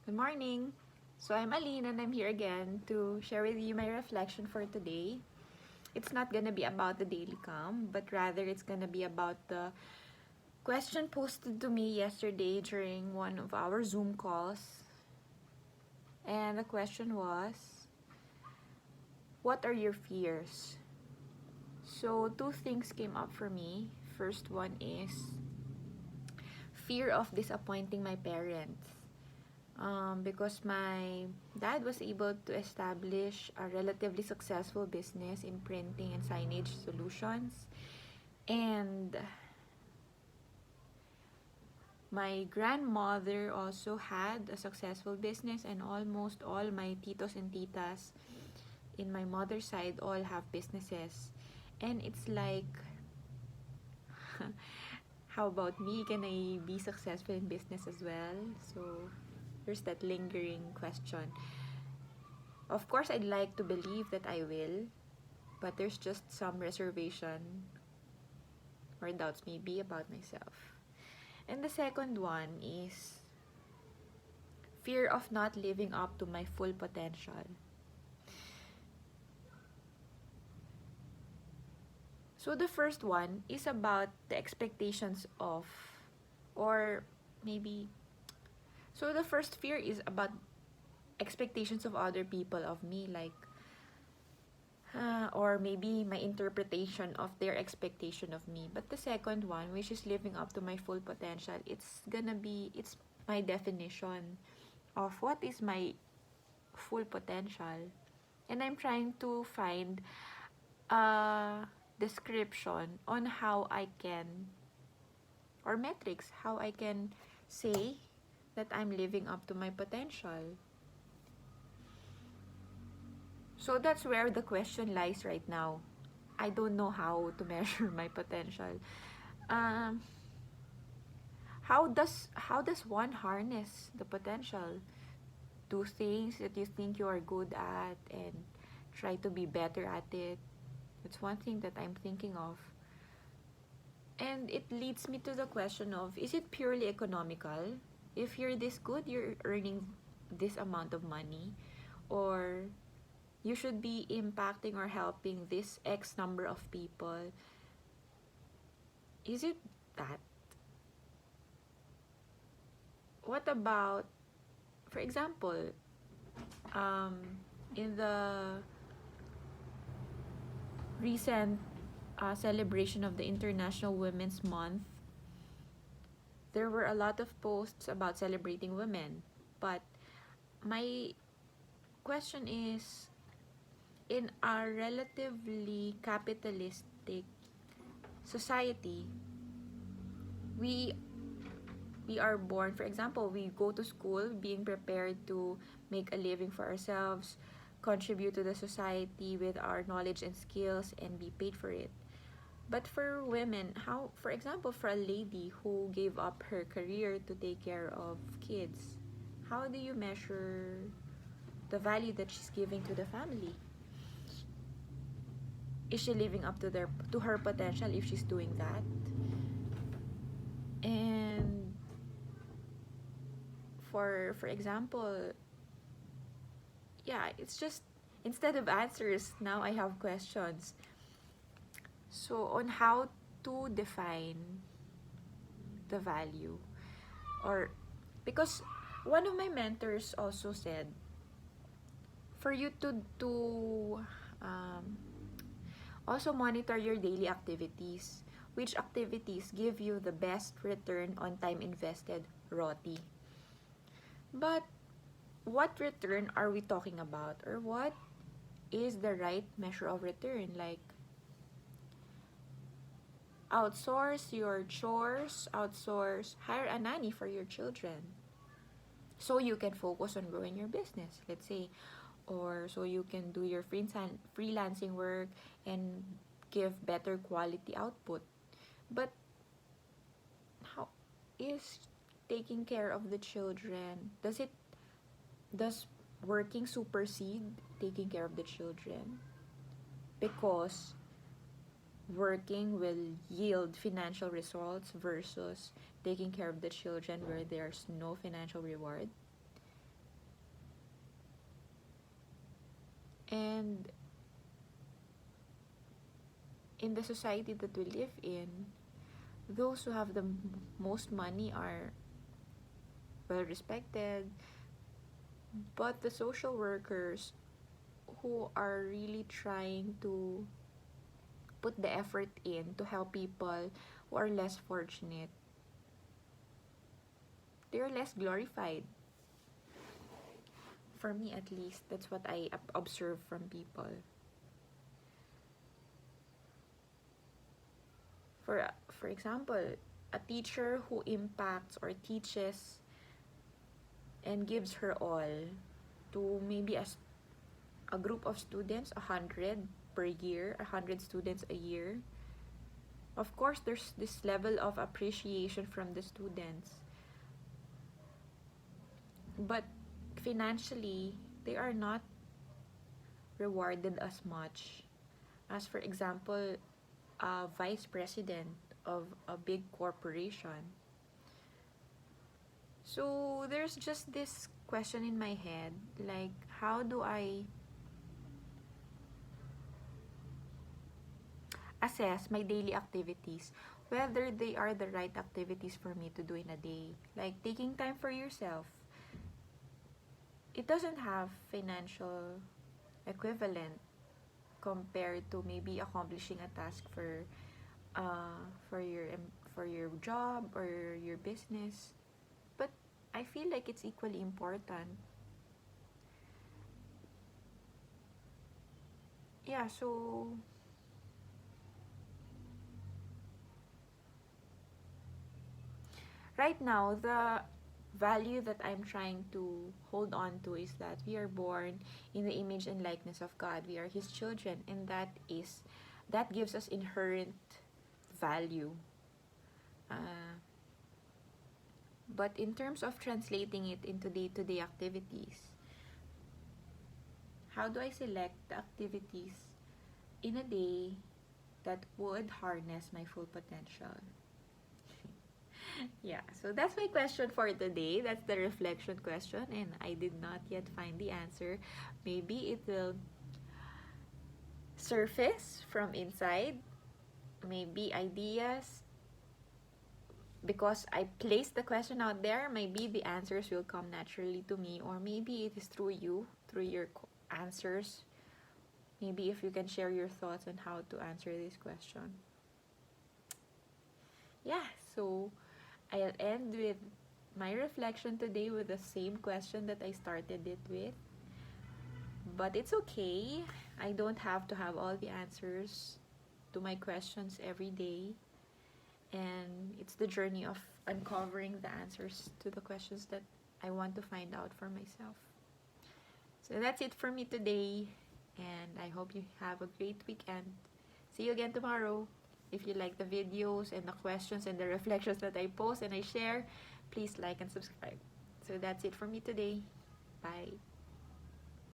Good morning. So I'm Alyne and I'm here again to share with you my reflection for today. It's not gonna be about the daily calm, but rather it's gonna be about the question posted to me yesterday during one of our Zoom calls. And the question was, what are your fears? So two things came up for me. First one is fear of disappointing my parents. Because my dad was able to establish a relatively successful business in printing and signage solutions. And my grandmother also had a successful business, and almost all my titos and titas in my mother's side all have businesses. And it's like, how about me? Can I be successful in business as well? So there's that lingering question. Of course, I'd like to believe that I will, but there's just some reservation or doubts maybe about myself. And the second one is fear of not living up to my full potential. So the first one is about the expectations of, or maybe, so the first fear is about expectations of other people of me, like or maybe my interpretation of their expectation of me. But the second one, which is living up to my full potential, it's my definition of what is my full potential. And I'm trying to find a description on how I can, or metrics, how I can say that I'm living up to my potential. So that's where the question lies right now. I don't know how to measure my potential. Um, how does one harness the potential? Do things that you think you are good at and try to be better at it. That's one thing that I'm thinking of. And it leads me to the question of, is it purely economical? If you're this good, you're earning this amount of money, or you should be impacting or helping this X number of people. Is it that? What about, for example, um, in the recent celebration of the International Women's Month, there were a lot of posts about celebrating women. But my question is, in our relatively capitalistic society, we we are born, for example, we go to school being prepared to make a living for ourselves, contribute to the society with our knowledge and skills, and be paid for it. But for women, how, for example, for a lady who gave up her career to take care of kids, how do you measure the value that she's giving to the family? Is she living up to her potential if she's doing that? And for example, yeah, it's just, instead of answers, now I have questions. So on how to define the value, or because one of my mentors also said, for you to um, also monitor your daily activities, which activities give you the best return on time invested, ROTI. But what return are we talking about, or what is the right measure of return? Like, outsource your chores, hire a nanny for your children so you can focus on growing your business, let's say, or so you can do your freelancing work and give better quality output. But how is taking care of the children, does working supersede taking care of the children? Because working will yield financial results versus taking care of the children where there's no financial reward. And in the society that we live in, those who have the most money are well respected, but the social workers who are really trying to put the effort in to help people who are less fortunate, they're less glorified. For me, at least, that's what I observe from people. For example, a teacher who impacts or teaches and gives her all to maybe a group of students, 100 per year, 100 students a year. Of course, there's this level of appreciation from the students. But financially, they are not rewarded as much as, for example, a vice president of a big corporation. So there's just this question in my head, like, how do I assess my daily activities, whether they are the right activities for me to do in a day? Like taking time for yourself. It doesn't have financial equivalent compared to maybe accomplishing a task uh, for your for your job or your business. But I feel like it's equally important. Yeah, so right now, the value that I'm trying to hold on to is that we are born in the image and likeness of God. We are His children, and that gives us inherent value. Uh, but in terms of translating it into day-to-day activities, how do I select the activities in a day that would harness my full potential? Yeah, so that's my question for today. That's the reflection question, and I did not yet find the answer. Maybe it will surface from inside. Maybe ideas, because I placed the question out there, maybe the answers will come naturally to me, or maybe it is through you, through your answers. Maybe if you can share your thoughts on how to answer this question. Yeah, so I'll end with my reflection today with the same question that I started it with. But it's okay. I don't have to have all the answers to my questions every day. And it's the journey of uncovering the answers to the questions that I want to find out for myself. So that's it for me today. And I hope you have a great weekend. See you again tomorrow. If you like the videos and the questions and the reflections that I post and I share, please like and subscribe. So that's it for me today. Bye.